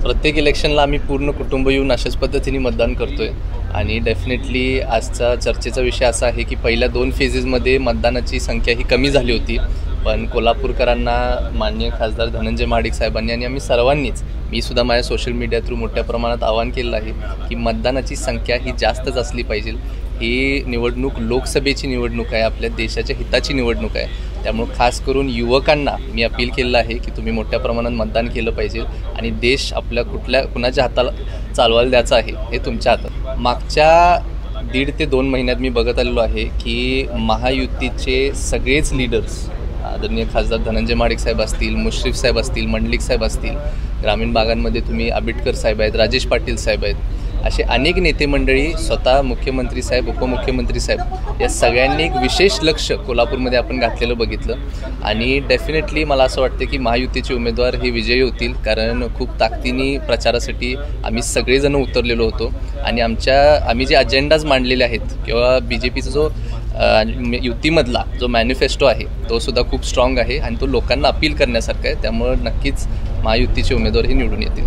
प्रत्येक इलेक्शनला आम्ही पूर्ण कुटुंब येऊन अशाच पद्धतीने मतदान करतोय आणि डेफिनेटली आजचा चर्चेचा विषय असा आहे की पहिल्या 2 फेजेसमध्ये मतदानाची संख्या ही कमी झाली होती, पण कोल्हापूरकरांना माननीय खासदार धनंजय महाडिक साहेबांनी आणि आम्ही सर्वांनीच, मी सुद्धा माझ्या सोशल मीडिया थ्रू मोठ्या प्रमाणात आवाहन केलं आहे की मतदानाची संख्या ही जास्तच असली पाहिजे. ही निवडणूक लोकसभेची निवडणूक आहे, आपल्या देशाच्या हिताची निवडणूक आहे. त्यामुळे खास करून युवकांना मी अपील केलं आहे की तुम्ही मोठ्या प्रमाणात मतदान केलं पाहिजे आणि देश आपल्या कुणाच्या हाताला चालवायला द्यायचा आहे हे तुमच्या हातात. मागच्या 1.5 ते 2 महिन्यात मी बघत आलेलो आहे की महायुतीचे सगळेच लीडर्स, आदरणीय खासदार धनंजय महाडिक साहेब असतील, मुश्रीफ साहेब असतील, मंडलिक साहेब असतील, ग्रामीण भागांमध्ये तुम्ही आंबेडकर साहेब आहेत, राजेश पाटील साहेब आहेत, असे अनेक नेते मंडळी, स्वतः मुख्यमंत्री साहेब, उपमुख्यमंत्री साहेब, या सगळ्यांनी एक विशेष लक्ष कोल्हापूरमध्ये आपण घातलेलं बघितलं. आणि डेफिनेटली मला असं वाटतं की महायुतीचे उमेदवार हे विजयी होतील, कारण खूप ताकदीने प्रचारासाठी आम्ही सगळेजण उतरलेलो होतो आणि आम्ही जे अजेंडाज मांडलेले आहेत किंवा BJPचा जो युतीमधला जो मॅनिफेस्टो आहे तो सुद्धा खूप स्ट्रॉंग आहे आणि तो लोकांना अपील करण्यासारखा आहे. त्यामुळे नक्कीच महायुतीचे उमेदवार हे निवडून येतील.